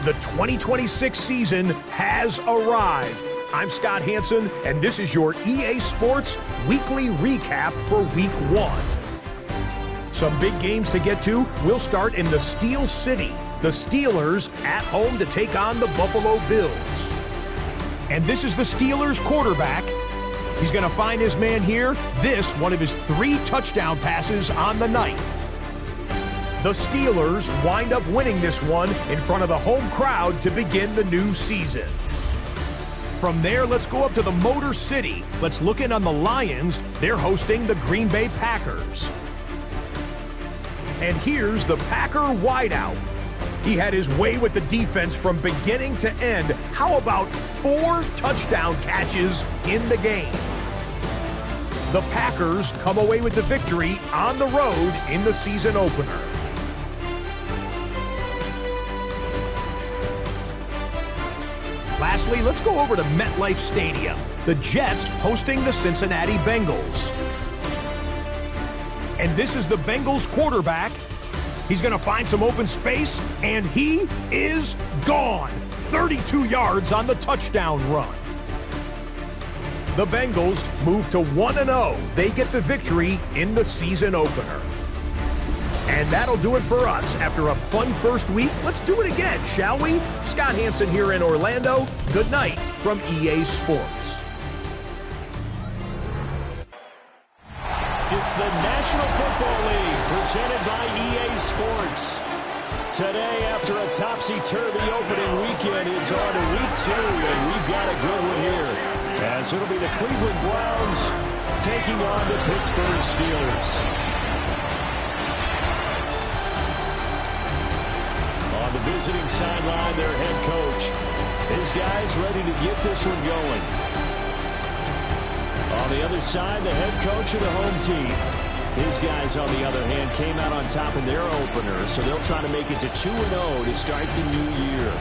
The 2026 season has arrived. I'm Scott Hansen, and this is your EA Sports Weekly Recap for Week 1. Some big games to get to. We'll start in the Steel City. The Steelers at home to take on the Buffalo Bills. And this is the Steelers quarterback. He's going to find his man here. This, one of his 3 touchdown passes on the night. The Steelers wind up winning this one in front of the home crowd to begin the new season. From there, let's go up to the Motor City. Let's look in on the Lions. They're hosting the Green Bay Packers. And here's the Packer wideout. He had his way with the defense from beginning to end. How about 4 touchdown catches in the game? The Packers come away with the victory on the road in the season opener. Lastly, let's go over to MetLife Stadium. The Jets hosting the Cincinnati Bengals. And this is the Bengals quarterback. He's going to find some open space, and he is gone. 32 yards on the touchdown run. The Bengals move to 1-0. They get the victory in the season opener. And that'll do it for us. After a fun first week, let's do it again, shall we? Scott Hansen here in Orlando. Good night from EA Sports. It's the National Football League presented by EA Sports. Today, after a topsy-turvy opening weekend, it's on to week 2, and we've got a good one here. As it'll be the Cleveland Browns taking on the Pittsburgh Steelers. On the visiting sideline, their head coach. His guys ready to get this one going. On the other side, the head coach of the home team. His guys, on the other hand, came out on top in their opener, so they'll try to make it to 2-0 to start the new year.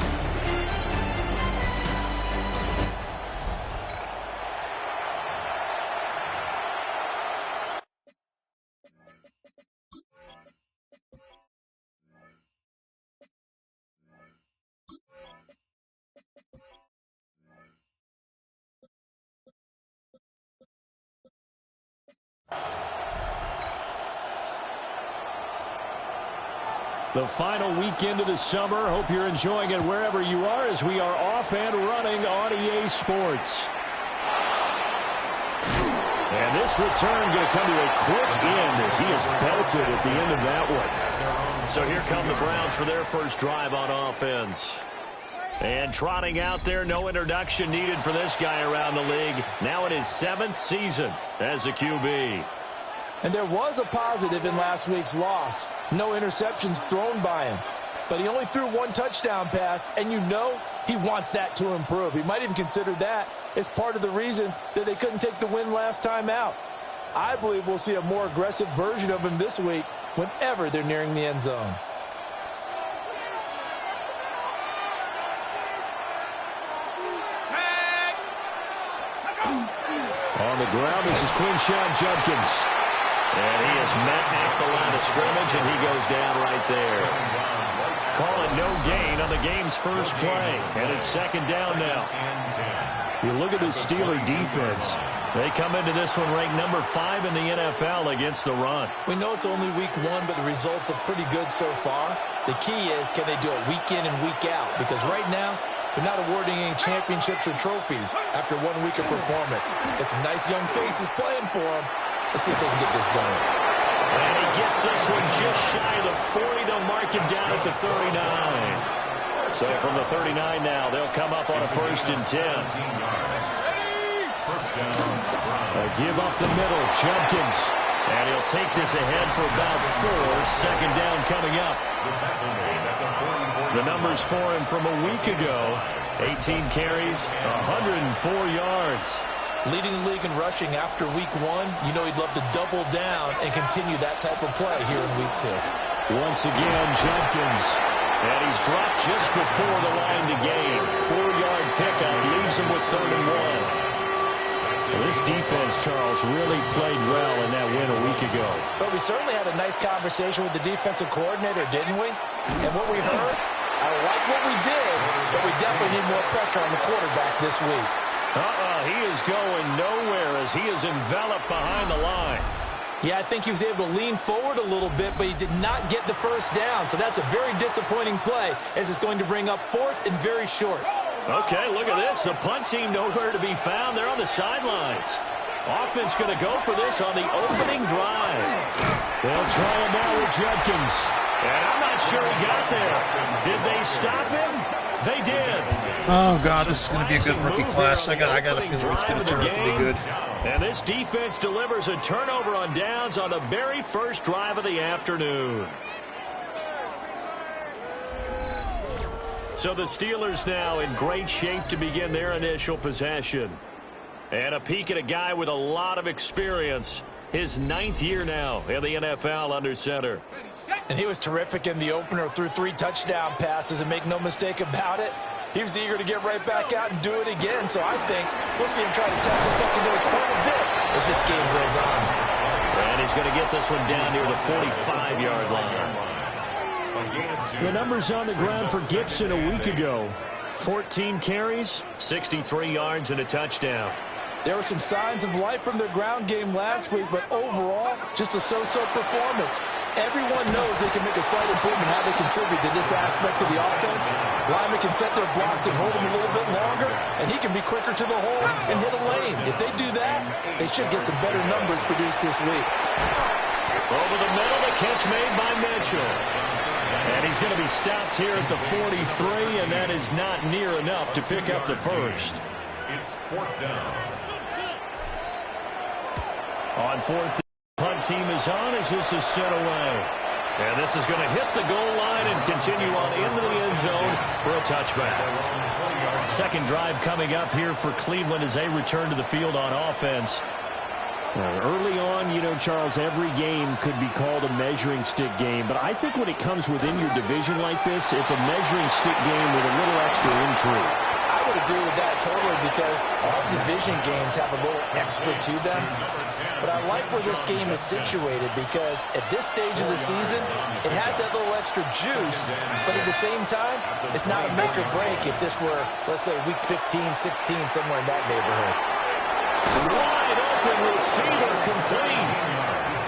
The final weekend of the summer. Hope you're enjoying it wherever you are as we are off and running on EA Sports. And this return going to come to a quick end as he is belted at the end of that one. So here come the Browns for their first drive on offense. And trotting out there, no introduction needed for this guy around the league. Now in his 7th season as a QB. And there was a positive in last week's loss. No interceptions thrown by him. But he only threw 1 touchdown pass, and you know he wants that to improve. He might even consider that as part of the reason that they couldn't take the win last time out. I believe we'll see a more aggressive version of him this week whenever they're nearing the end zone. On the ground, this is Quinshon Judkins. And he is met at the line of scrimmage, and he goes down right there. Call it no gain on the game's first play, and it's 2nd down now. You look at the Steeler defense. They come into this one ranked number 5 in the NFL against the run. We know it's only week 1, but the results look pretty good so far. The key is, can they do it week in and week out? Because right now, they're not awarding any championships or trophies after 1 week of performance. Got some nice young faces playing for them. Let's see if they can get this going. And he gets this one just shy of the 40. They'll mark him down at the 39. So from the 39 now, they'll come up on a 1st and 10. A give up the middle, Judkins. And he'll take this ahead for about 4. 2nd down coming up. The numbers for him from a week ago. 18 carries, 104 yards. Leading the league in rushing after week 1, you know he'd love to double down and continue that type of play here in week 2. Once again, Judkins. And he's dropped just before the line to gain. 4-yard pickup leaves him with 3rd and 1. Well, this defense, Charles, really played well in that win a week ago. But we certainly had a nice conversation with the defensive coordinator, didn't we? And what we heard, I like what we did, but we definitely need more pressure on the quarterback this week. He is going nowhere as he is enveloped behind the line. Yeah, I think he was able to lean forward a little bit, but he did not get the first down. So that's a very disappointing play as it's going to bring up fourth and very short. Okay, look at this. The punt team nowhere to be found. They're on the sidelines. Offense going to go for this on the opening drive. They'll try it now with Judkins. And I'm not sure he got there. Did they stop him? They did. Oh, God, this is going to be a good rookie class. I got a feeling it's going to turn out to be good. And this defense delivers a turnover on downs on the very first drive of the afternoon. So the Steelers now in great shape to begin their initial possession. And a peek at a guy with a lot of experience. His 9th year now in the NFL under center. And he was terrific in the opener, threw 3 touchdown passes, and make no mistake about it, he was eager to get right back out and do it again. So I think we'll see him try to test the secondary quite a bit as this game goes on. And he's going to get this one down near the 45-yard line. The numbers on the ground for Gibson a week ago. 14 carries, 63 yards, and a touchdown. There were some signs of life from their ground game last week, but overall, just a so-so performance. Everyone knows they can make a slight improvement how they contribute to this aspect of the offense. Linemen can set their blocks and hold them a little bit longer, and he can be quicker to the hole and hit a lane. If they do that, they should get some better numbers produced this week. Over the middle, the catch made by Mitchell. And he's going to be stopped here at the 43, and that is not near enough to pick up the first. It's fourth down. On fourth, the punt team is on as this is sent away. And this is going to hit the goal line and continue on into the end zone for a touchback. Second drive coming up here for Cleveland as they return to the field on offense. Well, early on, you know, Charles, every game could be called a measuring stick game. But I think when it comes within your division like this, it's a measuring stick game with a little extra intrigue. I would agree with that totally because all division games have a little extra to them. But I like where this game is situated because at this stage of the season, it has that little extra juice. But at the same time, it's not a make or break if this were, let's say, week 15, 16, somewhere in that neighborhood. Wide open receiver complete.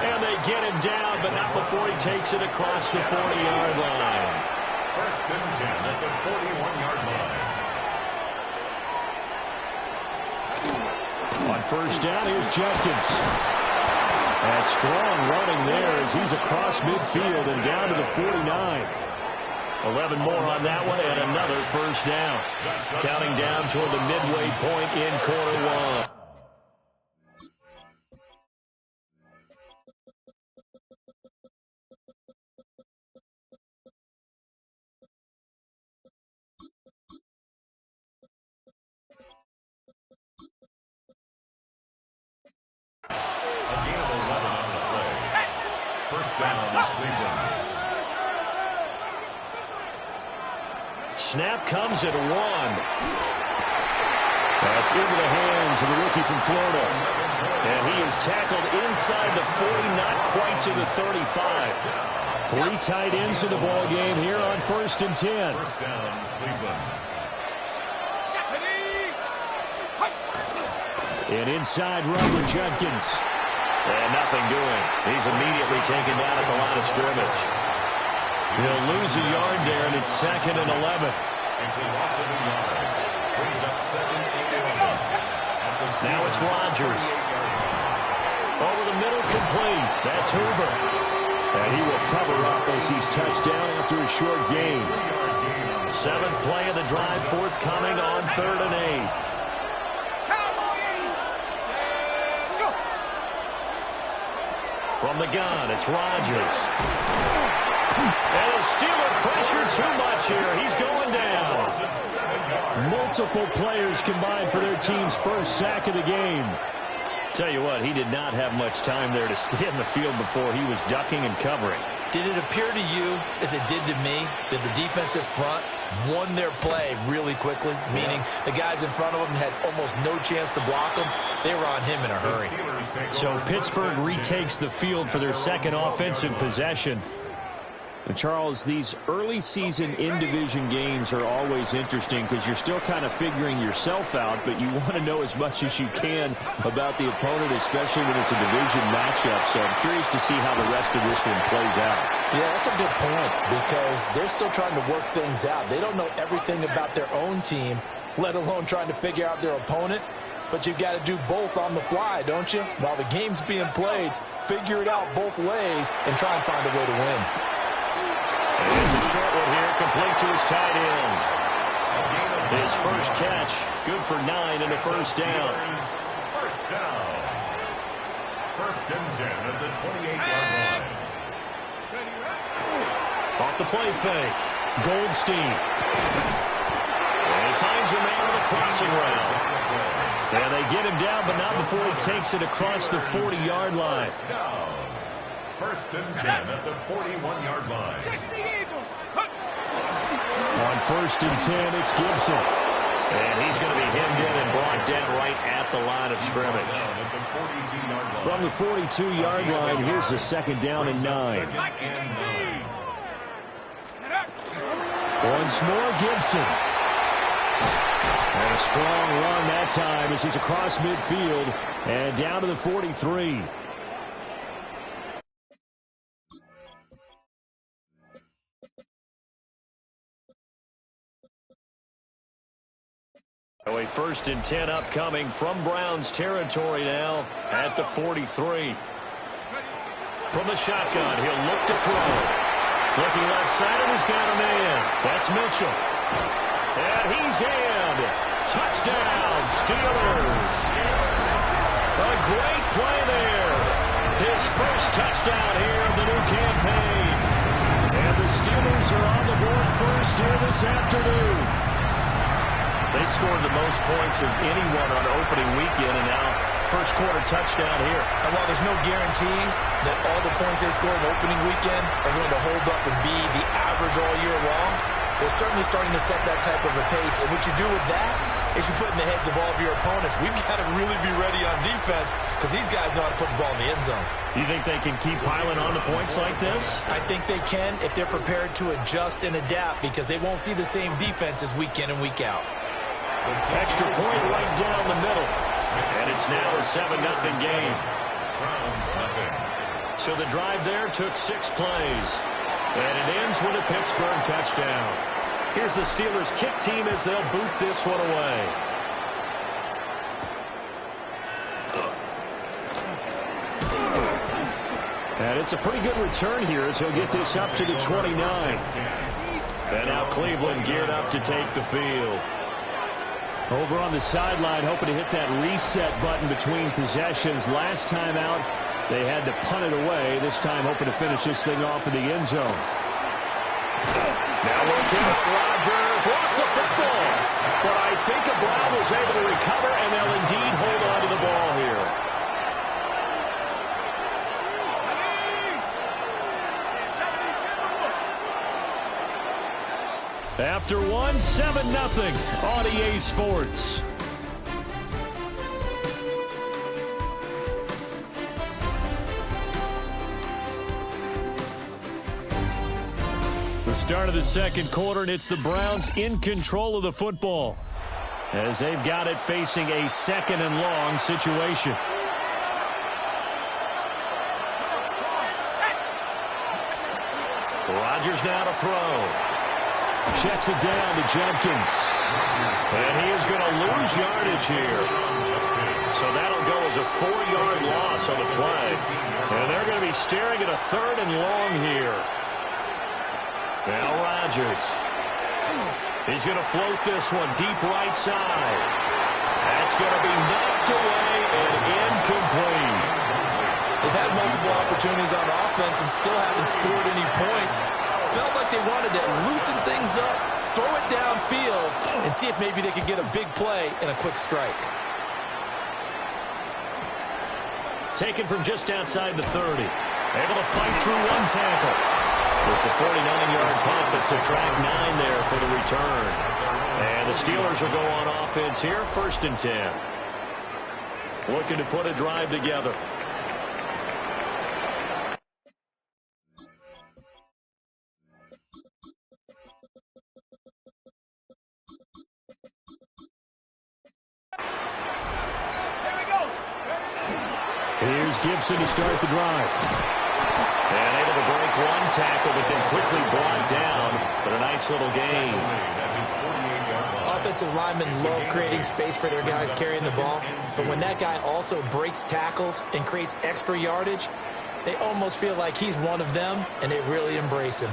And they get him down, but not before he takes it across the 40-yard line. First and 10 at the 41-yard line. On first down, here's Judkins. And strong running there as he's across midfield and down to the 49. 11 more on that one and another first down. Counting down toward the midway point in quarter one. First down, Cleveland. Snap comes at 1. That's into the hands of the rookie from Florida. And he is tackled inside the 40, not quite to the 35. 3 tight ends in the ball game here on first and 10. First down, Cleveland. An inside run with Judkins. And nothing doing. He's immediately taken down at the line of scrimmage. He'll lose a yard there, and it's 2nd and 11. It's a loss of a yard. Brings up 2nd and 11. Now it's Rodgers. Over the middle, complete. That's Hoover. And he will cover up as he's touched down after a short gain. 7th play of the drive, forthcoming on 3rd and 8. From the gun, it's Rodgers. And the Steeler pressure too much here. He's going down. Multiple players combined for their team's first sack of the game. Tell you what, he did not have much time there to scan the field before he was ducking and covering. Did it appear to you, as it did to me, that the defensive front won their play really quickly? Meaning the guys in front of them had almost no chance to block them. They were on him in a hurry. So Pittsburgh retakes the field for their second offensive possession. And Charles, these early season in-division games are always interesting because you're still kind of figuring yourself out, but you want to know as much as you can about the opponent, especially when it's a division matchup. So I'm curious to see how the rest of this one plays out. Yeah, that's a good point because they're still trying to work things out. They don't know everything about their own team, let alone trying to figure out their opponent. But you've got to do both on the fly, don't you? While the game's being played, figure it out both ways and try and find a way to win. And it's a short one here, complete to his tight end. His first catch, good for 9 and a first down. First down. First and 10 at the 28-yard line. Off the play fake, Goldstein. And he finds a man with a crossing route. And they get him down, but not before he takes it across the 40-yard line. First and 10 at the 41-yard line. On first and 10, it's Gibson. And he's going to be hemmed in and brought down right at the line of scrimmage. From the 42-yard line, here's the second down and 9. Once more, Gibson. And a strong run that time as he's across midfield and down to the 43. A first and 10 upcoming from Browns territory now at the 43. From the shotgun, he'll look to throw. Looking left side, and he's got a man. That's Mitchell. And he's in. Touchdown, Steelers. A great play there. His first touchdown here of the new campaign. And the Steelers are on the board first here this afternoon. They scored the most points of anyone on opening weekend, and now first quarter touchdown here. And while there's no guarantee that all the points they scored in opening weekend are going to hold up and be the average all year long, they're certainly starting to set that type of a pace. And what you do with that is you put in the heads of all of your opponents, we've got to really be ready on defense because these guys know how to put the ball in the end zone. You think they can keep piling on the points like this? I think they can if they're prepared to adjust and adapt because they won't see the same defenses week in and week out. Extra point right down the middle. And it's now a 7-0 game. So the drive there took 6 plays. And it ends with a Pittsburgh touchdown. Here's the Steelers kick team as they'll boot this one away. And it's a pretty good return here as he'll get this up to the 29. And now Cleveland geared up to take the field. Over on the sideline, hoping to hit that reset button between possessions. Last time out, they had to punt it away. This time, hoping to finish this thing off in the end zone. Now working on Rodgers. Lost the football. But I think a Brown was able to recover, and they'll indeed hold on to the ball here. After one, 7-0 on EA Sports. The start of the second quarter, and it's the Browns in control of the football as they've got it facing a second and long situation. Rodgers now to throw. Checks it down to Jenkins. And he is going to lose yardage here. So that'll go as a 4-yard loss on the play. And they're going to be staring at a 3rd and long here. Now Rodgers. He's going to float this one deep right side. That's going to be knocked away and incomplete. They've had multiple opportunities on offense and still haven't scored any points. Felt like they wanted to loosen things up, throw it downfield, and see if maybe they could get a big play and a quick strike. Taken from just outside the 30. Able to fight through one tackle. It's a 49-yard punt, but subtract 9 there for the return. And the Steelers will go on offense here, 1st and 10. Looking to put a drive together. Here's Gibson to start the drive. And able to break one tackle, but then quickly brought down. But a nice little gain. Offensive linemen love creating space for their guys carrying the ball. But when that guy also breaks tackles and creates extra yardage, they almost feel like he's one of them, and they really embrace him.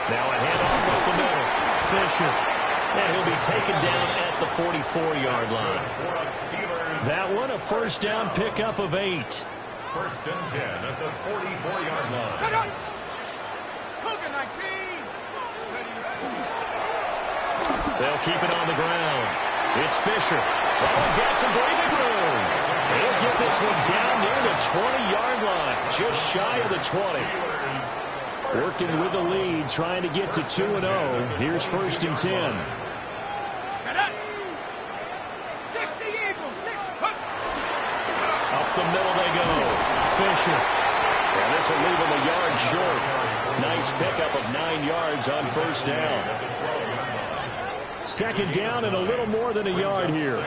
Now a handoff up the middle. Fisher. And he'll be taken down at the 44-yard line. That one, a first down pickup of 8. First and 10 at the 44-yard line. They'll keep it on the ground. It's Fisher. Oh, he's got some breathing room. He'll get this one down near the 20-yard line, just shy of the 20. Working with the lead, trying to get to 2-0. Here's first and 10. Up the middle they go. Fisher. And this will leave him a yard short. Nice pickup of 9 yards on first down. Second down and a little more than a yard here.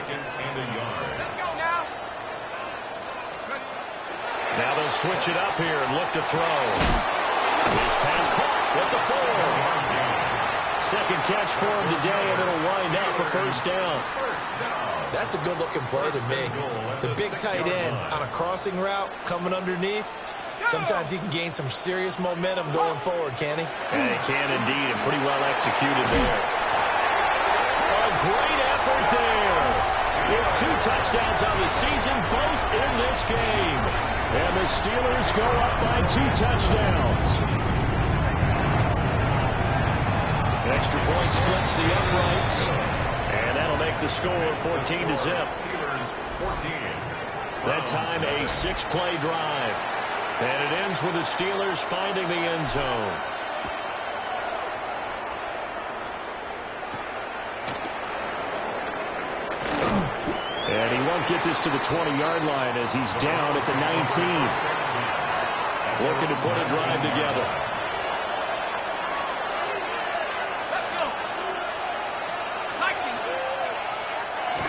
Now they'll switch it up here and look to throw. His pass caught with the 4. Second catch for him today, and it'll wind up a first down. That's a good-looking play to me. The big tight end on a crossing route coming underneath. Sometimes he can gain some serious momentum going forward, can he? Yeah, he can indeed, and pretty well executed there. A great effort there. With 2 touchdowns on the season, both in this game. And the Steelers go up by 2 touchdowns. An extra point splits the uprights. And that'll make the score 14-0. That time a 6-play drive. And it ends with the Steelers finding the end zone. And he won't get this to the 20-yard line as he's down at the 19. Looking to put a drive together.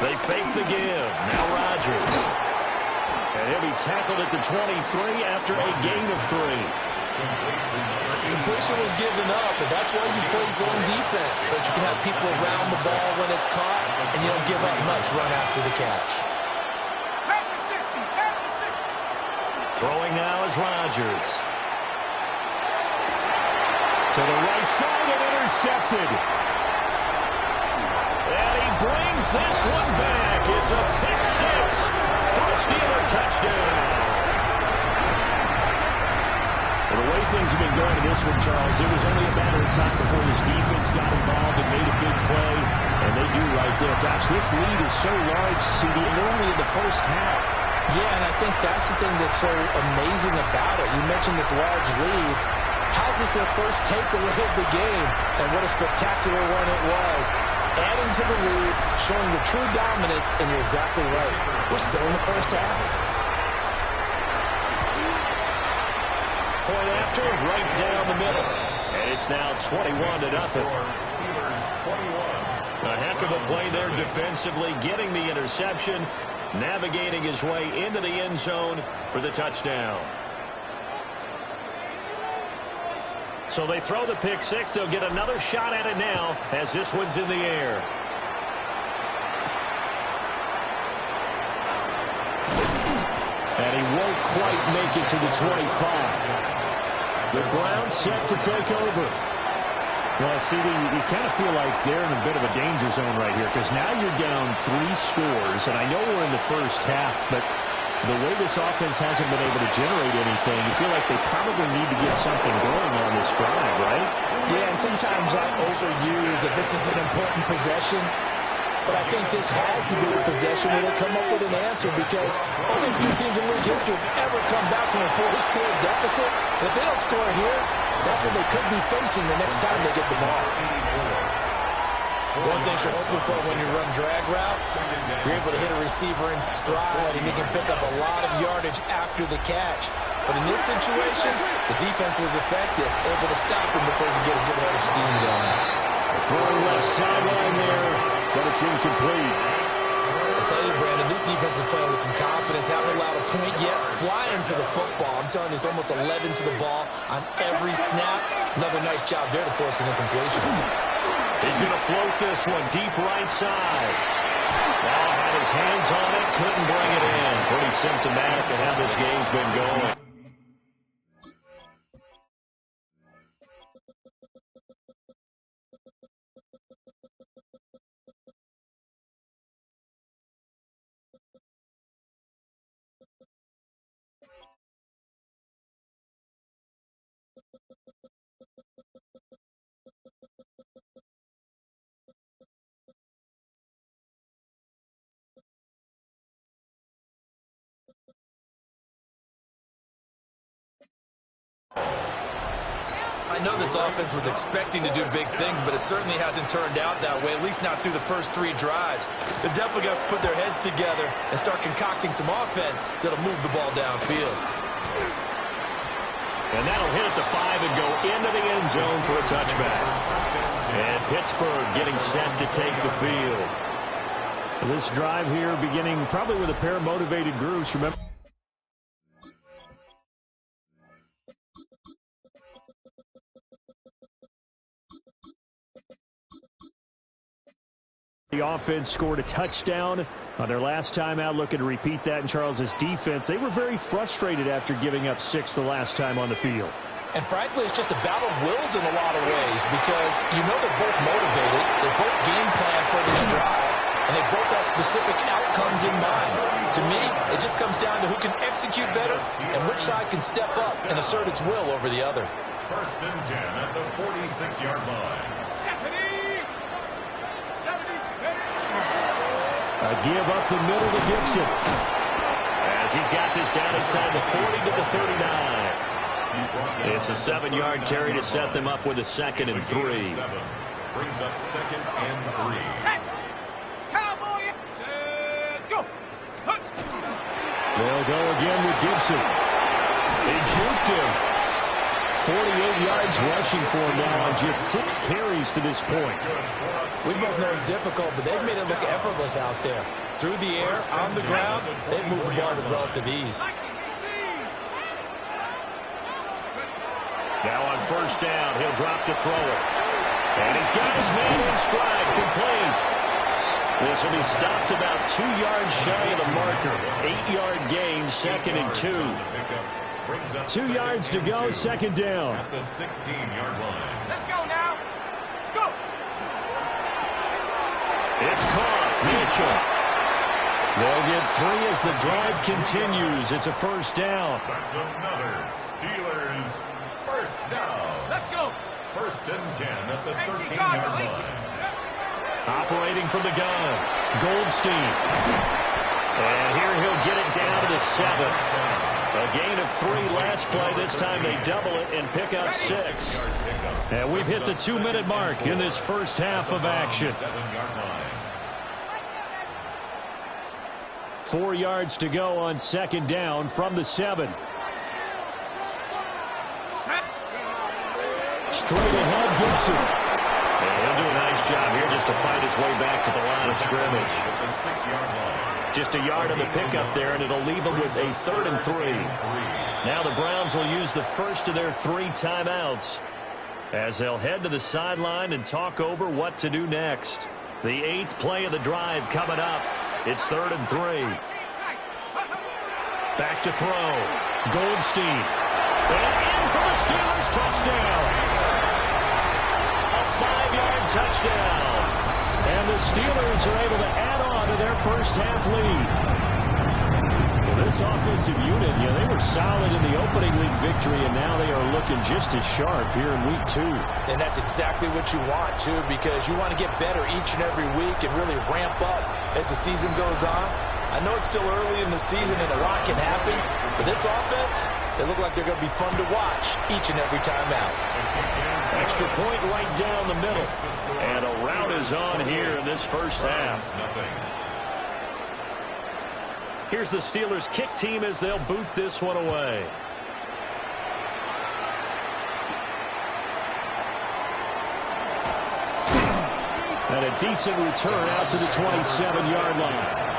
They fake the give. Now Rodgers. And he'll be tackled at the 23 after a gain of 3. Completion was given up, but that's why you play zone defense, so that you can have people around the ball when it's caught, and you don't give up much run after the catch. Throwing now is Rodgers. To the right side and intercepted. And he brings this one back. It's a pick 6 for a Steeler touchdown. Well, the way things have been going in this one, Charles, it was only a matter of time before this defense got involved and made a big play. And they do right there. Gosh, this lead is so large, CD, and they're only in the first half. Yeah, and I think that's the thing that's so amazing about it. You mentioned this large lead. How's this their first takeaway of the game? And what a spectacular one it was. Adding to the lead, showing the true dominance, and you're exactly right. We're still in the first half. Point after, right down the middle. And it's now 21-0. A heck of a play there defensively, getting the interception, navigating his way into the end zone for the touchdown. So they throw the pick 6. They'll get another shot at it now as this one's in the air. And he won't quite make it to the 25. The Browns set to take over. Well, CD, you kind of feel like they're in a bit of a danger zone right here because now you're down 3 scores, and I know we're in the first half, but the way this offense hasn't been able to generate anything, you feel like they probably need to get something going on this drive, right? Yeah, and sometimes I overuse that this is an important possession, but I think this has to be a possession where they come up with an answer because only a few teams in league history have ever come back from a 4-score deficit. And if they don't score here, that's what they could be facing the next time they get the ball. One thing you're hoping for when you run drag routes, you're able to hit a receiver in stride and he can pick up a lot of yardage after the catch. But in this situation, the defense was effective, able to stop him before he could get a good head of steam going. Throwing left sideline there. but it's incomplete. I tell you, Brandon, this defense is playing with some confidence. Haven't allowed a point yet. Flying to the football. I'm telling you, it's almost 11 to the ball on every snap. Another nice job there to force an incompletion. He's going to float this one deep right side. Ball had his hands on it, couldn't bring it in. Pretty symptomatic of how this game's been going. I know this offense was expecting to do big things, but it certainly hasn't turned out that way, at least not through the first 3 drives. They're definitely going to put their heads together and start concocting some offense that'll move the ball downfield. And that'll hit at the 5 and go into the end zone for a touchback. And Pittsburgh getting set to take the field. This drive here beginning probably with a pair of motivated groups. Remember, the offense scored a touchdown on their last time out, looking to repeat that in Charles's defense. They were very frustrated after giving up 6 the last time on the field. And frankly, it's just a battle of wills in a lot of ways because you know they're both motivated, they're both game plan for this drive, and they both have specific outcomes in mind. To me, it just comes down to who can execute better and which side can step up and assert its will over the other. 1st and 10 at the 46-yard line. A give up the middle to Gibson. As he's got this down inside the 40 to the 39. It's a 7-yard carry to set them up with a 2nd and 3. Brings up 2nd and 3. They'll go again with Gibson. He juked him. 48 yards rushing for him now on just 6 carries to this point. We both know it's difficult, but they've made it look effortless out there. Through the air, on the ground, they've moved the ball with relative ease. Now on 1st down, he'll drop to throw it. And he's got his man in stride, complete. This will be stopped about 2 yards shy of the marker. 8-yard gain, 2nd and 2. 2 yards to go, 2nd down. At the 16-yard line. Let's go now. Let's go. It's caught. Mitchell. They'll get 3 as the drive continues. It's a 1st down. That's another Steelers 1st down. Let's go. 1st and 10 at the 13-yard line. Operating from the gun. Goldstein. And here he'll get it down to the 7. A gain of 3 last play. This time they double it and pick up 6. And we've hit the 2-minute mark in this first half of action. 4 yards to go on 2nd down from the 7. Straight ahead, Gibson. And he'll do a nice job here just to fight his way back to the line of scrimmage. Just a yard on the pickup there, and it'll leave them with a 3rd and 3. Now the Browns will use the first of their 3 timeouts as they'll head to the sideline and talk over what to do next. The 8th play of the drive coming up. It's 3rd and 3. Back to throw. Goldstein. And in for the Steelers touchdown. A 5-yard touchdown. And the Steelers are able to add on to their first half lead. Well, this offensive unit, they were solid in the opening league victory, and now they are looking just as sharp here in week 2. And that's exactly what you want, too, because you want to get better each and every week and really ramp up as the season goes on. I know it's still early in the season and a lot can happen, but this offense, they look like they're going to be fun to watch each and every time out. Extra point right down the middle. And a rout is on here in this first half. Here's the Steelers kick team as they'll boot this one away. And a decent return out to the 27-yard line.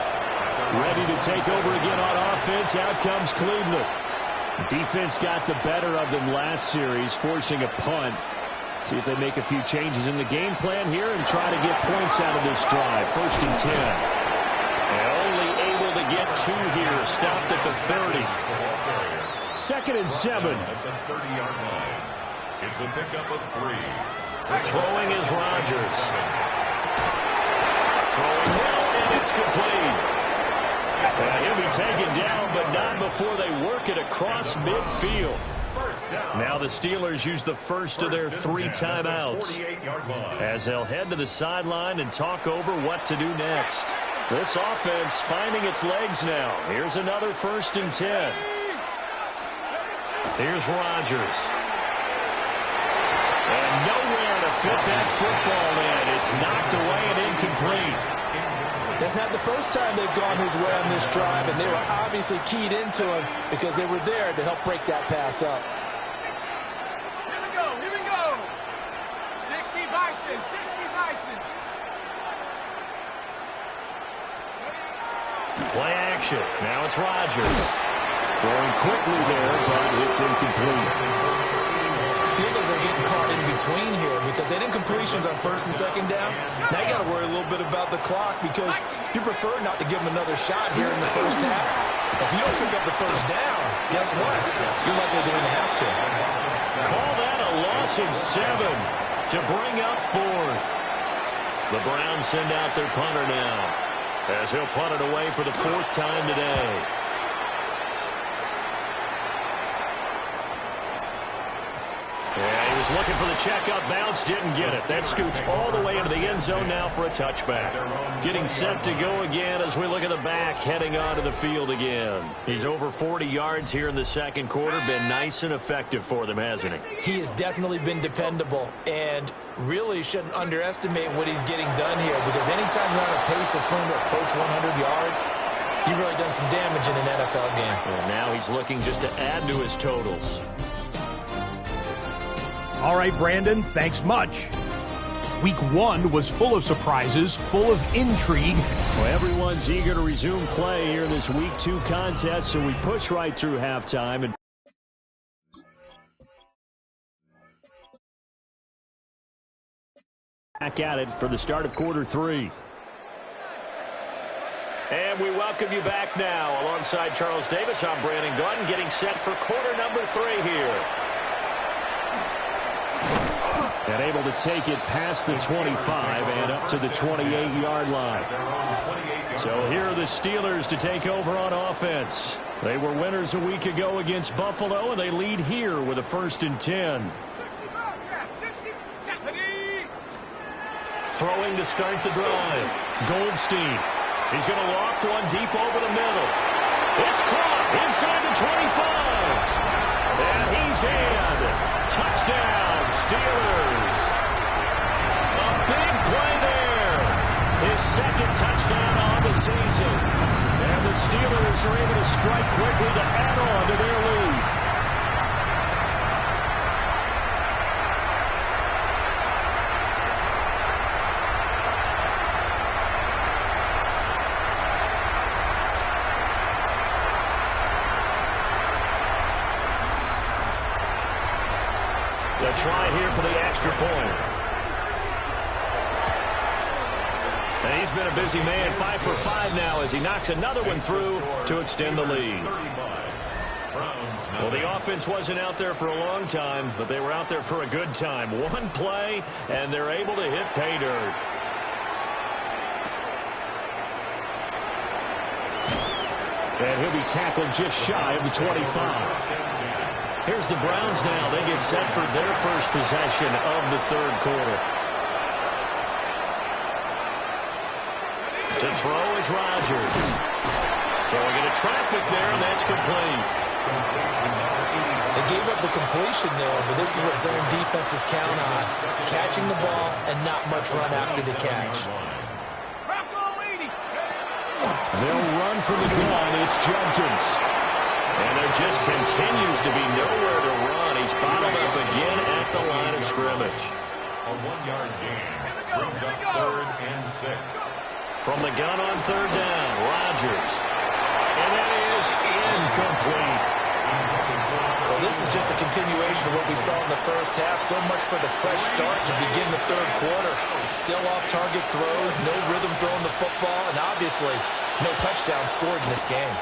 Ready to take over again on offense. Out comes Cleveland. Defense got the better of them last series, forcing a punt. See if they make a few changes in the game plan here and try to get points out of this drive. 1st and 10. And only able to get 2 here. Stopped at the 30. 2nd and 7. At the 30-yard line. It's a pickup of 3. Throwing is Rodgers. Throwing well, and it's complete. He'll be taken down, but not before they work it across midfield. Now the Steelers use the first of their 3 timeouts as they'll head to the sideline and talk over what to do next. This offense finding its legs now. Here's another 1st and 10. Here's Rodgers. And nowhere to fit that football in. It's knocked away and incomplete. That's not the first time they've gone his way on this drive, and they were obviously keyed into him because they were there to help break that pass up. Here we go, here we go. 60 Bison, 60 Bison. Play action. Now it's Rodgers. Throwing quickly there, but it's incomplete. Feels like they're getting caught in between here because they didn't completions on 1st and 2nd down. Now you got to worry a little bit about the clock because you prefer not to give them another shot here in the first half. If you don't pick up the 1st down, guess what? You're likely going to have to. Call that a loss of 7 to bring up 4th. The Browns send out their punter now as he'll punt it away for the 4th time today. Yeah, he was looking for the checkup bounce, didn't get it. That scoots all the way into the end zone now for a touchback. Getting set to go again as we look at the back, heading onto the field again. He's over 40 yards here in the 2nd quarter. Been nice and effective for them, hasn't he? He has definitely been dependable and really shouldn't underestimate what he's getting done here because anytime you're on a pace that's going to approach 100 yards, you've really done some damage in an NFL game. And now he's looking just to add to his totals. All right, Brandon, thanks much. Week 1 was full of surprises, full of intrigue. Well, everyone's eager to resume play here in this Week 2 contest, so we push right through halftime. And back at it for the start of quarter 3. And we welcome you back now. Alongside Charles Davis, I'm Brandon Gunn, getting set for quarter number 3 here. And able to take it past the 25 and up to the 28-yard line. So here are the Steelers to take over on offense. They were winners a week ago against Buffalo, and they lead here with a 1st and 10. 60, 70. Throwing to start the drive. Goldstein. He's going to loft one deep over the middle. It's caught inside the 25. And he's in. Touchdown, Steelers. A big play there. His 2nd touchdown on the season. And the Steelers are able to strike quickly to add on to their lead. To try here for the extra point. And he's been a busy man, 5 for 5 now as he knocks another one through to extend the lead. Well, the offense wasn't out there for a long time, but they were out there for a good time. One play, and they're able to hit pay dirt. And he'll be tackled just shy of the 25. Here's the Browns now. They get set for their first possession of the 3rd quarter. To throw is Rodgers. Throwing into traffic there, and that's complete. They gave up the completion there, but this is what zone defenses count on. Catching the ball and not much run after the catch. They'll run for the gun. It's Judkins. And there just continues to be nowhere to run. He's bottled up again at the line of scrimmage. A 1-yard gain brings up 3rd and 6. From the gun on 3rd down, Rodgers. And that is incomplete. Well, this is just a continuation of what we saw in the first half. So much for the fresh start to begin the 3rd quarter. Still off-target throws, no rhythm throwing the football, and obviously no touchdown scored in this game.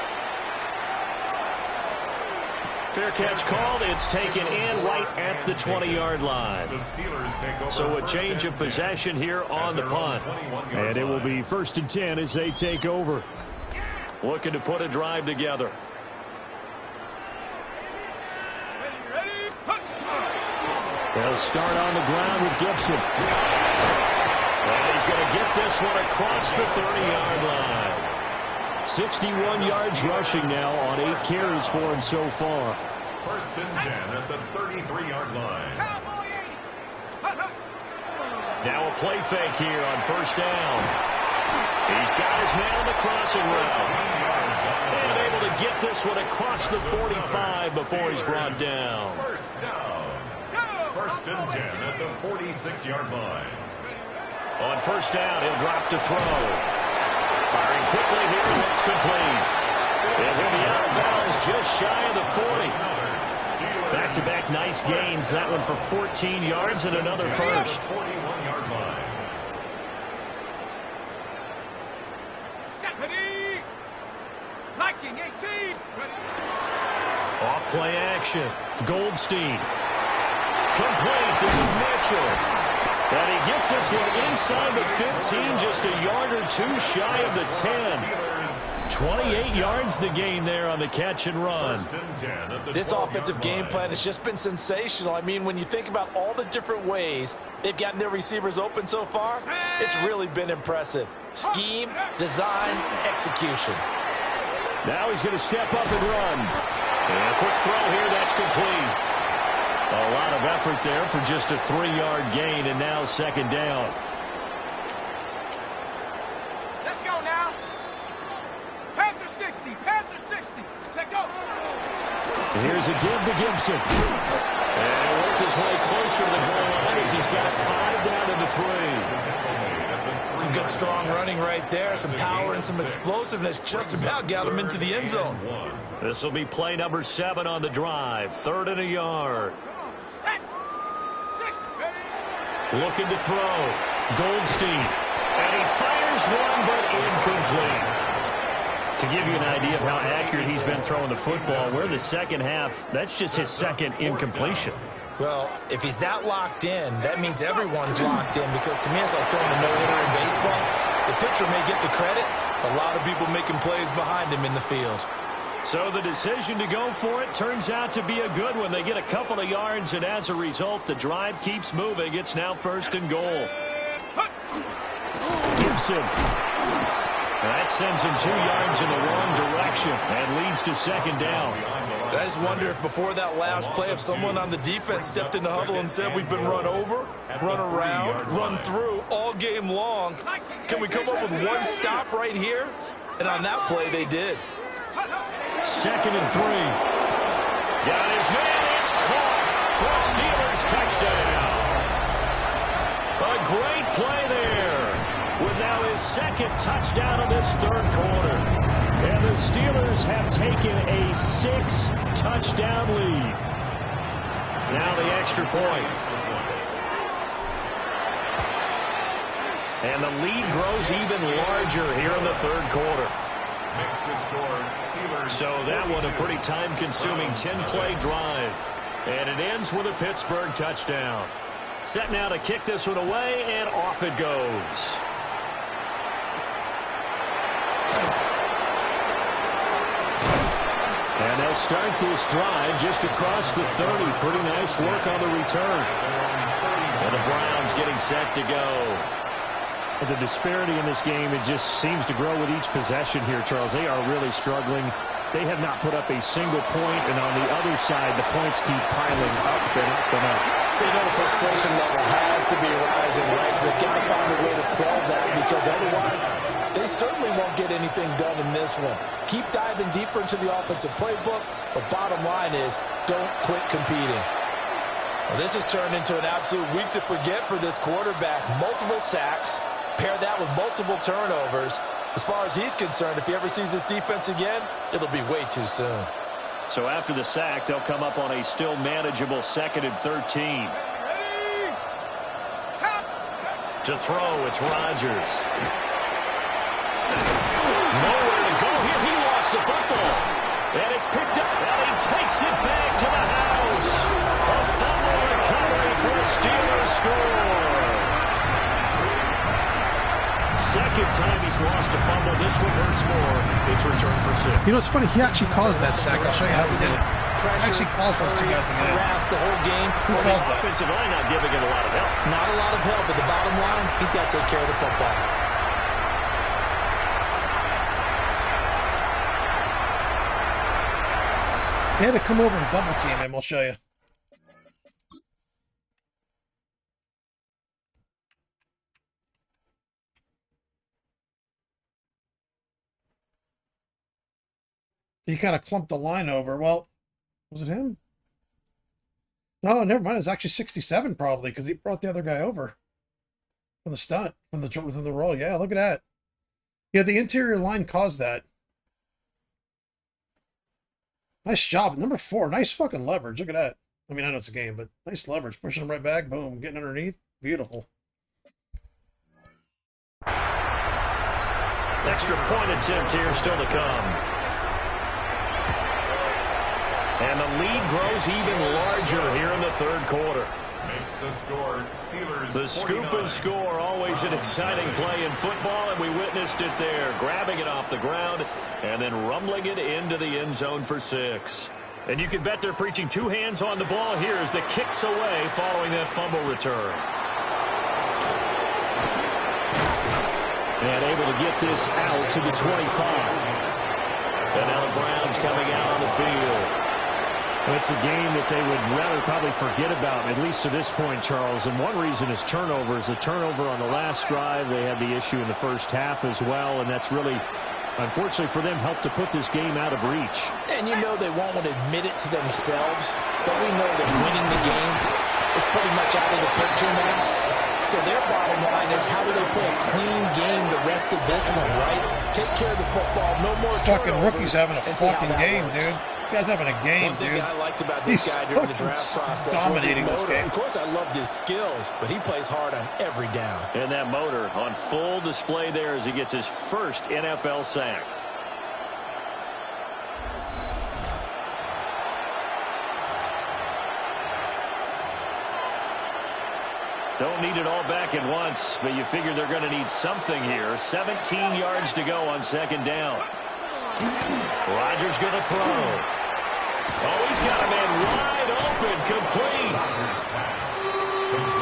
Fair catch called. It's taken in right at the 20-yard line. The Steelers take over. So a change of possession here on the punt. And it will be 1st and 10 as they take over. Looking to put a drive together. They'll start on the ground with Gibson. And he's going to get this one across the 30-yard line. 61 yards rushing now on 8 carries for him so far. 1st and 10 at the 33-yard line. Now a play fake here on 1st down. He's got his man on the crossing route. And able to get this one across the 45 before he's brought down. 1st down. 1st and 10 at the 46-yard line. On 1st down, he'll drop to throw. Firing quickly here, and it's complete. And he'll be out of bounds just shy of the 40. Back-to-back nice gains. That one for 14 yards and another first. 41-yard line. Liking 18. Off play action. Goldstein. Complete. This is Mitchell. And he gets this one inside the 15, just a yard or two shy of the 10. 28 yards the gain there on the catch and run. This offensive game plan has just been sensational. I mean, when you think about all the different ways they've gotten their receivers open so far, it's really been impressive. Scheme, design, execution. Now he's going to step up and run. And a quick throw here, that's complete. A lot of effort there for just a 3-yard gain, and now 2nd down. Let's go now. Panther 60. Panther 60. Check go. Here's a give to Gibson. And work his way closer to the goal line as he's got 5 down to the 3. Some good strong running right there. Some power and some explosiveness just about got him into the end zone. This will be play number 7 on the drive. 3rd and a yard. Looking to throw. Goldstein. And he fires one, but incomplete. To give you an idea of how accurate he's been throwing the football, we're in the 2nd half. That's just his 2nd incompletion. Well, if he's that locked in, that means everyone's locked in, because to me it's like throwing a no-hitter in baseball. The pitcher may get the credit. A lot of people making plays behind him in the field. So the decision to go for it turns out to be a good one. They get a couple of yards, and as a result, the drive keeps moving. It's now 1st and goal. Gibson. That sends him 2 yards in the wrong direction and leads to 2nd down. I just wonder if before that last play, if someone on the defense stepped in the huddle and said we've been run over, run around, run through all game long. Can we come up with one stop right here? And on that play, they did. 2nd and 3. Got his man. It's caught for a Steelers touchdown. A great play there with now his 2nd touchdown of this 3rd quarter. And the Steelers have taken a 6-touchdown lead. Now the extra point. And the lead grows even larger here in the 3rd quarter. So that one a pretty time-consuming 10-play drive. And it ends with a Pittsburgh touchdown. Set now to kick this one away, and off it goes. And they'll start this drive just across the 30. Pretty nice work on the return. And the Browns getting set to go. The disparity in this game, it just seems to grow with each possession here, Charles. They are really struggling. They have not put up a single point, and on the other side, the points keep piling up and up and up. So you know the frustration level has to be rising, right? So they've got to find a way to quell that, because otherwise they certainly won't get anything done in this one. Keep diving deeper into the offensive playbook, but bottom line is don't quit competing. Well, this has turned into an absolute week to forget for this quarterback. Multiple sacks, pair that with multiple turnovers. As far as he's concerned, if he ever sees this defense again, it'll be way too soon. So after the sack, they'll come up on a still manageable 2nd and 13. To throw, it's Rodgers. Nowhere to go here. He lost the football. And it's picked up, and he takes it back to the house. A fumble recovery for a Steelers score. Second time he's lost a fumble. This one hurts more. It's returned for 6. You know, it's funny. He actually caused that sack. I'll show you how he did it. He actually caused those 2 guys again. The whole game. Who caused that? Offensive line not giving it a lot of help. Not a lot of help, but the bottom line, he's got to take care of the football. He had to come over and double team him. I'll show you. He kind of clumped the line over. Well, was it him? No, never mind. It was actually 67 probably because he brought the other guy over from the stunt, from the roll. Yeah, look at that. Yeah, the interior line caused that. Nice job. Number 4. Nice fucking leverage. Look at that. I mean, I know it's a game, but nice leverage. Pushing him right back. Boom. Getting underneath. Beautiful. Extra point attempt here still to come. And the lead grows even larger here in the 3rd quarter. Makes the score Steelers. The scoop and score, always an exciting play in football, and we witnessed it there. Grabbing it off the ground and then rumbling it into the end zone for 6. And you can bet they're preaching 2 hands on the ball here as the kicks away following that fumble return. And able to get this out to the 25. And now the Browns coming out on the field. It's a game that they would rather probably forget about, at least to this point, Charles. And one reason is turnovers. The turnover on the last drive, they had the issue in the first half as well, and that's really, unfortunately for them, helped to put this game out of reach. And you know they won't want to admit it to themselves, but we know that winning the game is pretty much out of the picture now. So their bottom line is, how do they play a clean game the rest of this one, right? Take care of the football, no more fucking turnovers, rookie's having a fucking game, works. dude. This guy's having a game, One thing dude. I liked about this guy during the draft process dominating was his this motor. game. Of course, I loved his skills, but he plays hard on every down. And that motor on full display there as he gets his first NFL sack. Don't need it all back at once, but you figure they're going to need something here. 17 yards to go on 2nd down. Rodgers going to throw. Oh, he's got a man wide open, complete.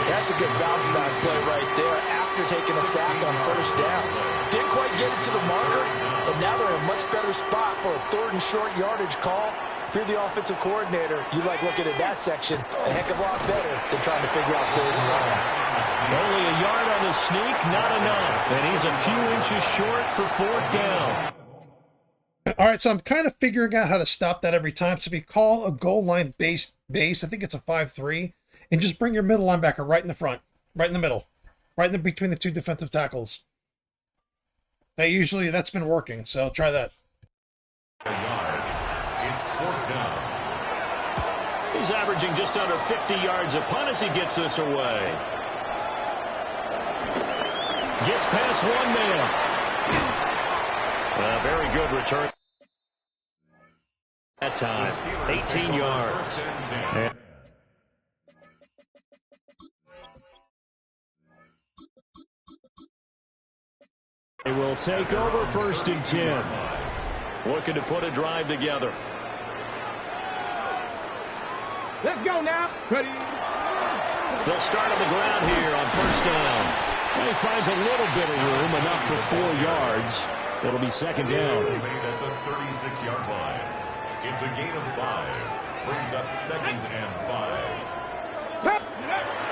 That's a good bounce back play right there after taking a sack on 1st down. Didn't quite get it to the marker, but now they're in a much better spot for a 3rd and short yardage call. If you're the offensive coordinator, you like looking at that section a heck of a lot better than trying to figure out 3rd and long. Only a yard on the sneak, not enough. And he's a few inches short for 4th down. All right, so I'm kind of figuring out how to stop that every time. So if you call a goal line base, I think it's a 5-3, and just bring your middle linebacker right in the front, right in the middle, right in between the 2 defensive tackles. That's been working, so try that. It's 4th down. He's averaging just under 50 yards a punt as he gets this away. Gets past one man. A very good return. That time, 18 yards. They will take over 1st and 10. Looking to put a drive together. Let's go now. Ready? They'll start on the ground here on 1st down. And he finds a little bit of room, enough for 4 yards. It'll be 2nd down. Made at the 36-yard line. It's a gain of 5. Brings up 2nd and 5.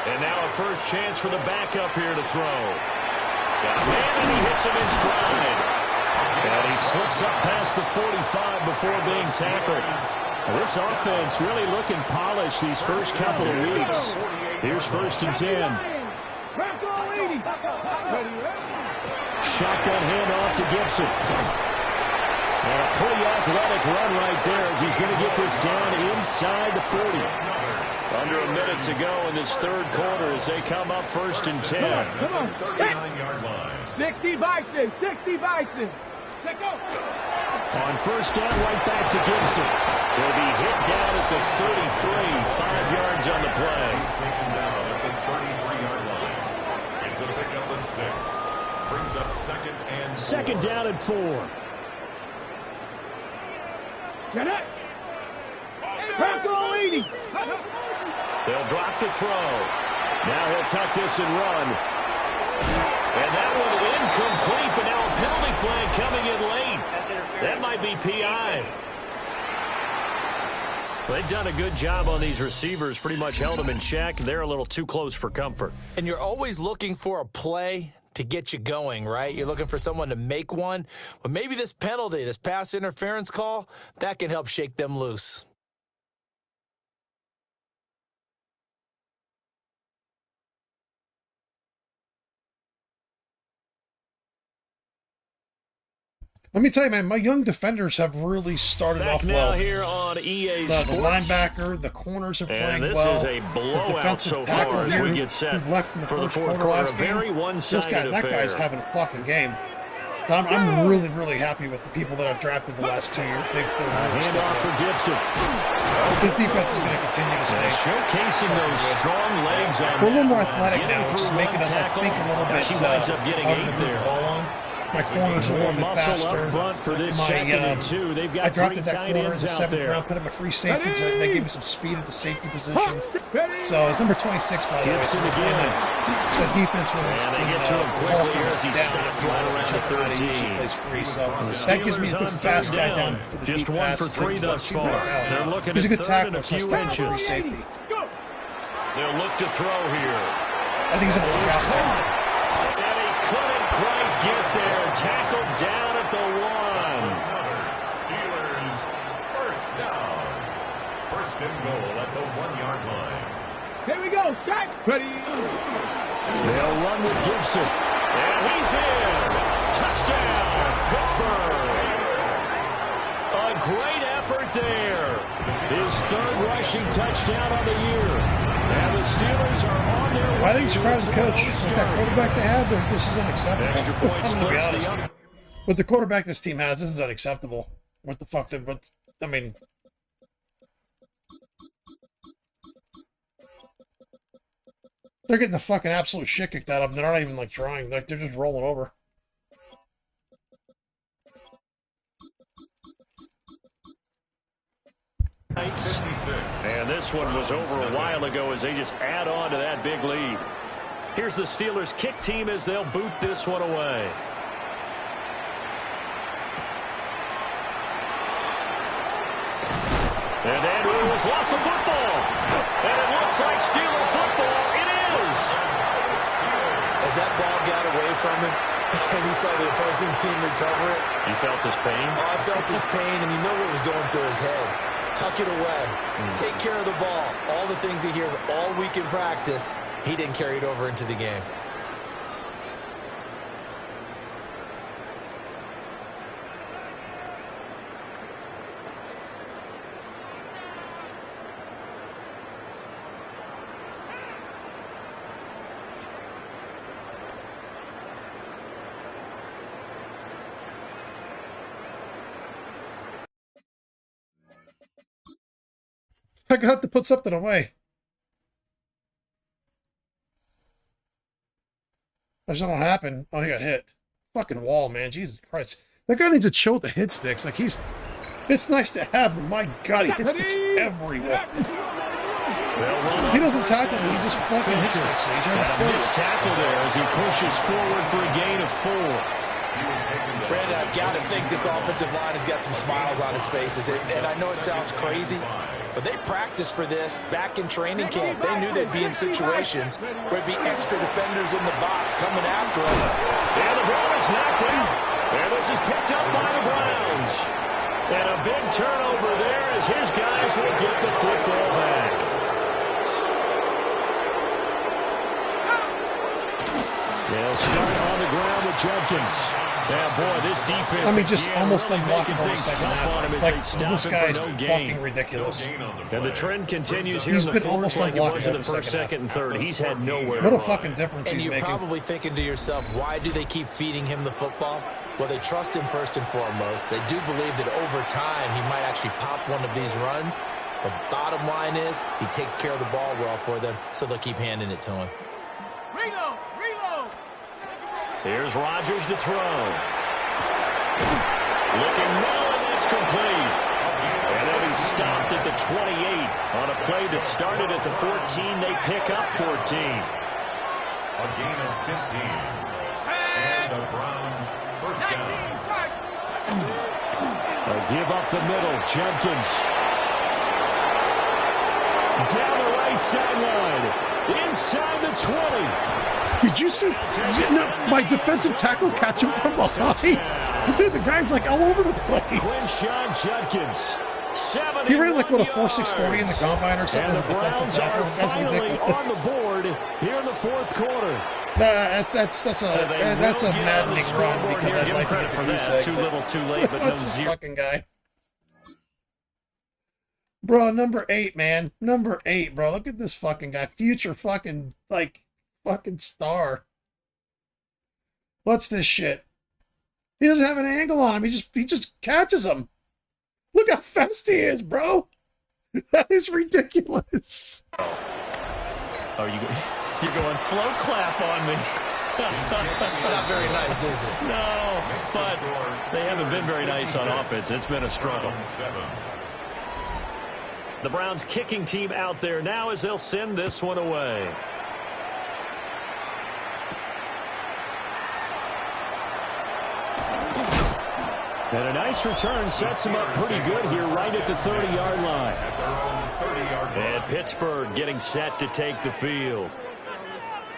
And now a first chance for the backup here to throw. Got a man, and he hits him in stride. And he slips up past the 45 before being tackled. Well, this offense really looking polished these first couple of weeks. Here's 1st and 10. Shotgun handoff to Gibson. And a pretty athletic run right there as he's going to get this down inside the 40. Under a minute to go in this third quarter as they come up 1st and 10. Come on. 39-yard line. 60 Bison. 60 Bison. Let's go. On 1st down, right back to Gibson. He'll be hit down at the 33, 5 yards on the play. He's taken down at the 33-yard line. It's a pickup of 6. Brings up 2nd and 4. 2nd down and 4. Get it. Tackle 80. They'll drop the throw. Now he'll tuck this and run. And that one incomplete, but now a penalty flag coming in late. That might be PI. They've done a good job on these receivers, pretty much held them in check. They're a little too close for comfort. And you're always looking for a play to get you going, right? You're looking for someone to make one. But maybe this penalty, this pass interference call, that can help shake them loose. Let me tell you, man, my young defenders have really started off well. Here on EA the Sports. linebacker, the corners are playing this well. is a blowout so far as we get set left in the for the first fourth quarter quarter. last A very game. one-sided That guy's having a fucking game. I'm really, really happy with the people that I've drafted the last 2 years. They're really handoff for Gibson. The defense is going to continue to stay. Showcasing those strong legs on We're a little more that athletic run. now, which is making us, I think, a little bit She winds up getting harder to 8 move the there. ball on. My corners are a little bit Muscle faster. up front for this My, 2nd and 2. They've got I dropped 3 at that tight corner in ends the out 7th there. round, put him a free safety, so they gave me some speed at the safety position. So it's number 26, by the way. So again. The defense will And they get to him quickly here as he stopped right around the 13. Plays free, so that gives me a good fast guy down for the Just deep 1 pass. for 3 thus far. They're looking He's a at good 3rd tackler, and a so I few stuck him for inches. safety. They'll look to throw here. I think he's going to work out there. And he couldn't quite get there. Tackled down at the 1. Steelers first down. 1st and goal at the 1-yard line. Here we go. Shot. Ready. They'll run with Gibson. And he's in. Touchdown, Pittsburgh. A great effort there. His 3rd rushing touchdown on the year. And the Steelers are on their way. I think surprised the coach. With that quarterback they had, this is unacceptable. Extra point I'm gonna be splits honest. the other. With the quarterback this team has, this is unacceptable. What the fuck? I mean, they're getting the fucking absolute shit kicked out of them. They're not even like trying. Like they're just rolling over. And this one was over a while ago as they just add on to that big lead. Here's the Steelers kick team as they'll boot this one away. And Andrews lost the football. And it looks like Steeler football. It is. As that ball got away from him, and he saw the opposing team recover it. You felt his pain? Oh, I felt his pain, and you know what was going through his head. Tuck it away. Take care of the ball. All the things he hears all week in practice, he didn't carry it over into the game. I got to put something away. That don't happen. Oh, he got hit. Fucking wall, man. Jesus Christ. That guy needs to chill with the hit sticks. Like, it's nice to have, but my God, he hit sticks everywhere. He doesn't tackle me, he just fucking hit sticks. He tries to kill you. Missed tackle there as he pushes forward for a gain of 4. Brandon, I've got to think this offensive line has got some smiles on its faces. And I know it sounds crazy, but they practiced for this back in training camp. They knew they'd be in situations where there'd be extra defenders in the box coming after them. And the ball is knocked out. And this is picked up by the Browns. And a big turnover there as his guys will get the football back. They'll start on the ground with Jenkins. Yeah, boy, this defense. I mean, just almost really unblockable in the things second tough on him half. as Like, they stop this him guy's for no gain. fucking ridiculous. And the trend continues here He's in the been fourth almost like it was in unblockable the first, second, and third. He's had nowhere What to a run. fucking difference And he's you're making. probably thinking to yourself, why do they keep feeding him the football? Well, they trust him first and foremost. They do believe that over time he might actually pop one of these runs. The bottom line is he takes care of the ball well for them, so they'll keep handing it to him. Reload! Reload! Here's Rodgers to throw. Looking low, and that's complete. And then he's stopped at the 28. On a play that started at the 14, they pick up 14. A gain of 15. And the Browns first down. They'll give up the middle. Jenkins. Down the right sideline. Inside the 20. Did you see my defensive tackle catch him from behind? Dude, the guy's like all over the place. Quinshon Judkins. He ran like, what, a 4.640 in the combine or something And as the a defensive Browns tackle? are That's finally ridiculous. on the board here in the fourth quarter. That's So they will that's a get on the maddening run scoreboard because here. I'd Give like him to credit get for for that. sake. Too little, too late, but no What's this zero. fucking guy? Bro, number 8, man. Number 8, bro. Look at this fucking guy. Future fucking, fucking star. What's this shit? He doesn't have an angle on him. He just catches him. Look how fast he is, bro. That is ridiculous. Oh, you're going slow clap on me. Not very nice, is it? No, but they haven't been very nice on offense. It's been a struggle. The Browns kicking team out there now as they'll send this one away. And a nice return sets him up pretty good here right at the 30-yard line. And Pittsburgh getting set to take the field.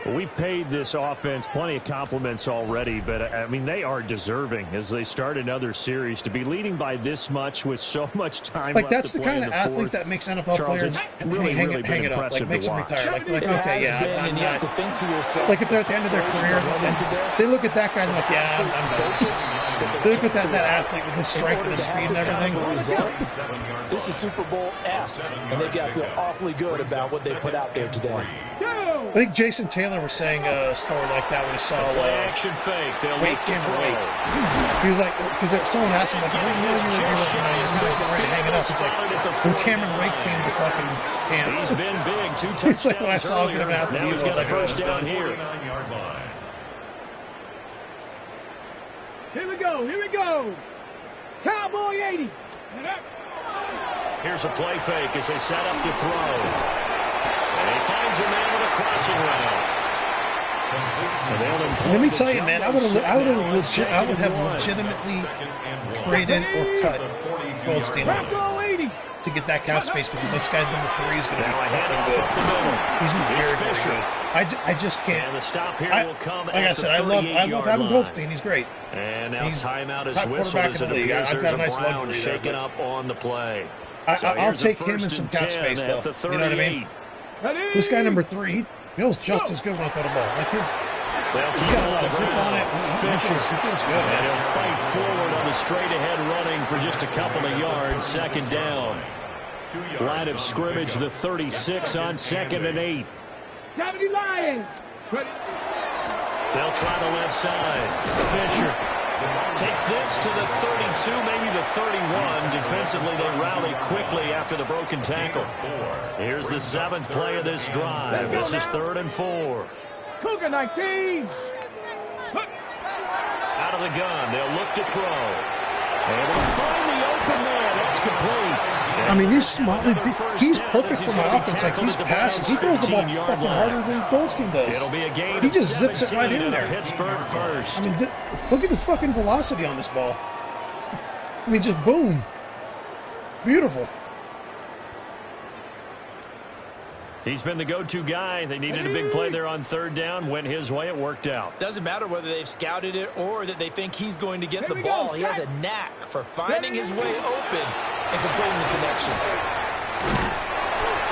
Well, we've paid this offense plenty of compliments already, but, I mean, they are deserving as they start another series to be leading by this much with so much time Like, left that's to the play kind in of the athlete fourth. that makes NFL Charles, players it's really, hang really it been up. Like, impressive makes to them watch. retire. Like, It okay, has yeah, been, I'm and you have to not. think to yourself, Like, if they're at the end of their career, and they look at that guy and they're like, yeah, I'm done. They look at that athlete with his strength and his speed and everything. This is Super Bowl-esque, and they've got to feel awfully good about what they put out there today. I think Jason Taylor was saying a story like that when he saw Play action fake. They'll Wake, look to Cameron throw. Wake. He was like, because someone asked him, like, when you know you're kind of getting ready to hang it up, it's like, when Cameron Wake came to fucking camp. He's been big. 2 touchdowns It's like when I saw him earlier. get him out the Now he's field, got the I was like, first oh, down done. here. Here we go. Here we go. Cowboy 80. Here's a play fake as they set up to throw. And he finds a man with a crossing route. Let me tell you, man, I would have legitimately traded or cut Goldstein Bronco 80. to get that cap space because this guy number 3 is going to be Now a hand fucking off good. up the middle. He's been It's very, very Fisher. good. I just can't. And the stop here I, will come like at I said, the I love 38-yard having line. Goldstein. He's great. And now He's timeout is top whistled quarterback as in it the league. appears I've there's got a nice Brown luxury there, shaking but- up on the play. So I'll here's a take him first and some and cap 10 space, though. at the You know what I mean? 38. This guy number 3, he feels just as good when I throw the ball. Like They'll he's keep got a on lot the of zip on it. ground. He Fisher. feels good, And man. he'll fight forward on the straight-ahead running for just a couple of yards. Second down. Line of scrimmage, the 36 on 2nd and 8. 70 Lions. They'll try the left side. Fisher takes this to the 32, maybe the 31. Defensively, they rally quickly after the broken tackle. Here's the 7th play of this drive. This is 3rd and 4. Cougar 19. Out of the gun, they'll look to throw. Able to find the open man. That's complete. I mean, he's perfect for my offense. Like, these passes, he throws the ball fucking harder than Goldstein does. It'll be a gain He of just zips it right 17 in to there. Pittsburgh first. I mean, look at the fucking velocity on this ball. I mean, just boom. Beautiful. He's been the go-to guy. They needed a big play there on third down. Went his way. It worked out. Doesn't matter whether they've scouted it or that they think he's going to get the ball. He has a knack for finding his way open and completing the connection.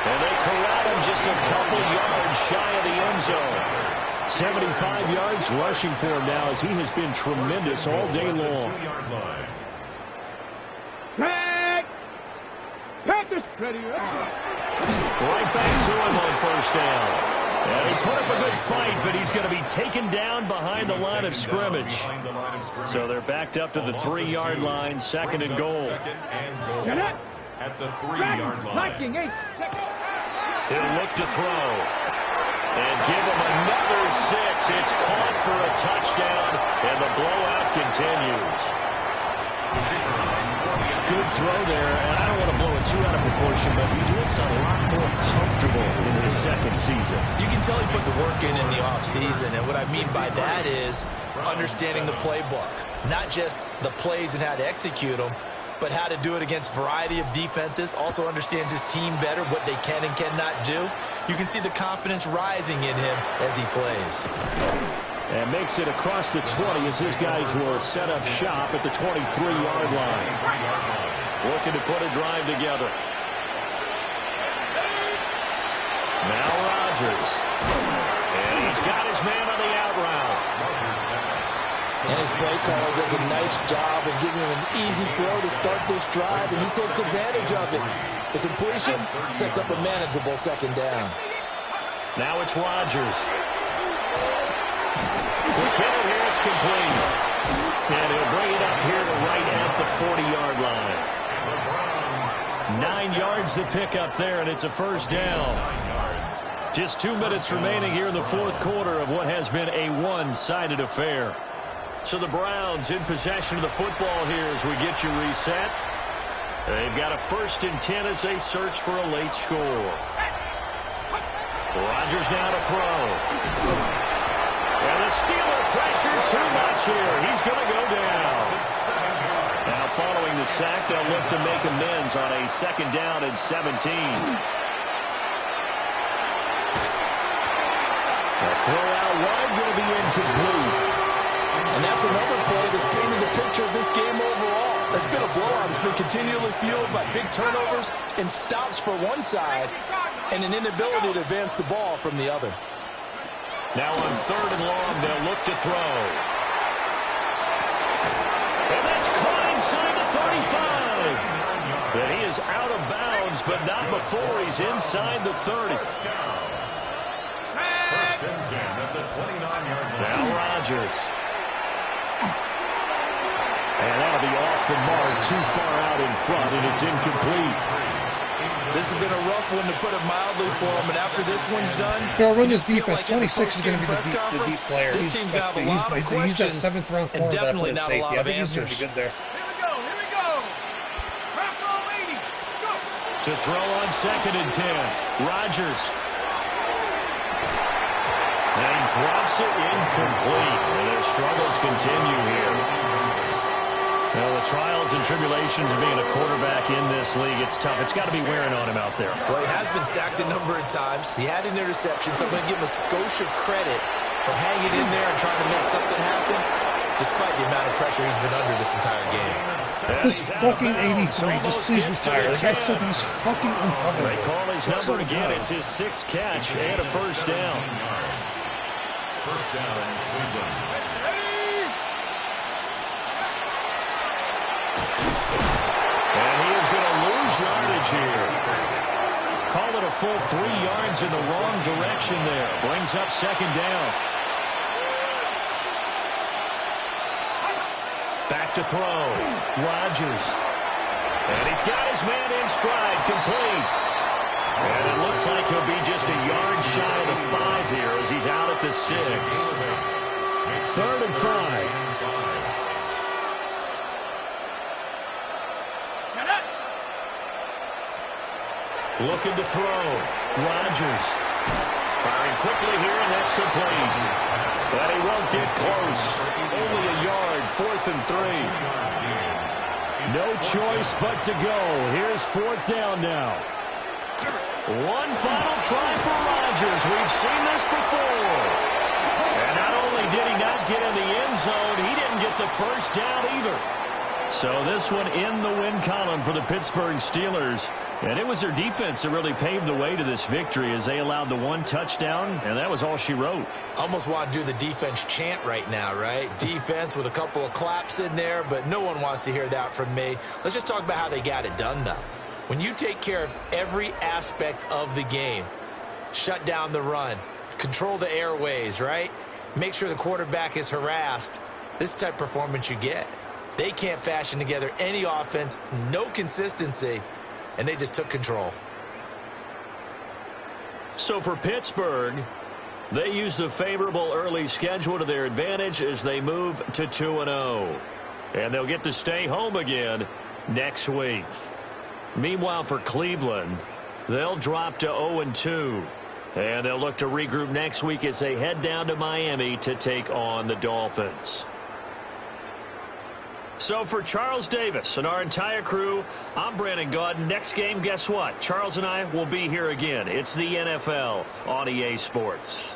And they corral him just a couple yards shy of the end zone. 75 yards rushing for him now as he has been tremendous all day long. Panthers ready. Right back to him on first down. And he put up a good fight, but he's going to be taken down behind the line of scrimmage. So they're backed up to the 3-yard line, second and goal. At the 3-yard line. He'll look to throw. And give him another 6. It's caught for a touchdown, and the blowout continues. Good throw there, and I don't want to blow it too out of proportion, but he looks a lot more comfortable in his second season. You can tell he put the work in the offseason, and what I mean by that is understanding the playbook. Not just the plays and how to execute them, but how to do it against a variety of defenses. Also understands his team better, what they can and cannot do. You can see the confidence rising in him as he plays. And makes it across the 20 as his guys will set up shop at the 23-yard line. Looking to put a drive together. Now Rodgers. And he's got his man on the out route. And his play caller does a nice job of giving him an easy throw to start this drive, and he takes advantage of it. The completion sets up a manageable second down. Now it's Rodgers. Quick hitter here, it's complete. And he'll bring it up here to right at the 40-yard line. 9 yards to pick up there, and it's a first down. Just 2 minutes remaining here in the fourth quarter of what has been a one-sided affair. So the Browns in possession of the football here as we get you reset. They've got a 1st and 10 as they search for a late score. Rodgers now to throw. And the Steeler pressure too much here. He's going to go down. Now following the sack, they'll look to make amends on a 2nd down and 17. A throw out wide going to be incomplete. And that's another play that's painted the picture of this game overall. That's been a blowout. It's been continually fueled by big turnovers and stops for one side and an inability to advance the ball from the other. Now on 3rd and long, they'll look to throw. And that's caught inside the 35. But he is out of bounds, but not before he's inside the 30. 1st and 10 at the 29-yard line. Now Rodgers. And that'll be off the mark, too far out in front, and it's incomplete. This has been a rough one, to put it mildly, for him. And after this one's done, run this defense. 26 is going to be the deep player. This team's got a lot of he's that questions 7th round corner and definitely that not a lot safety. I of think he's going to answers. be good there. Here we go. Rock roll, ladies. Go. To throw on 2nd and 10. Rodgers. And he drops it incomplete. And their struggles continue here. Well, the trials and tribulations of being a quarterback in this league, it's tough. It's got to be wearing on him out there. Well, he has been sacked a number of times. He had an interception, so I'm going to give him a skosh of credit for hanging in there and trying to make something happen, despite the amount of pressure he's been under this entire game. This fucking 83, just please retire. That guy's so he's fucking uncovered. They call his number again. It's his 6th catch and a first down. First down, Cleveland. And he is going to lose yardage here. Call it a full 3 yards in the wrong direction there. Brings up 2nd down. Back to throw. Rodgers. And he's got his man in stride. Complete. And it looks like he'll be just a yard shy of the 5 here as he's out at the 6. 3rd and 5. Looking to throw. Rodgers. Firing quickly here, and that's complete. But he won't get close. Only a yard, 4th and 3. No choice but to go. Here's 4th down now. One final try for Rodgers. We've seen this before. And not only did he not get in the end zone, he didn't get the first down either. So this one in the win column for the Pittsburgh Steelers. And it was their defense that really paved the way to this victory as they allowed the one touchdown, and that was all she wrote. Almost want to do the defense chant right now, right? Defense with a couple of claps in there, but no one wants to hear that from me. Let's just talk about how they got it done, though. When you take care of every aspect of the game, shut down the run, control the airways, right? Make sure the quarterback is harassed. This type of performance you get. They can't fashion together any offense, no consistency, and they just took control. So for Pittsburgh, they used a favorable early schedule to their advantage as they move to 2-0. And they'll get to stay home again next week. Meanwhile, for Cleveland, they'll drop to 0-2. And they'll look to regroup next week as they head down to Miami to take on the Dolphins. So for Charles Davis and our entire crew, I'm Brandon Gaudin. Next game, guess what? Charles and I will be here again. It's the NFL on EA Sports.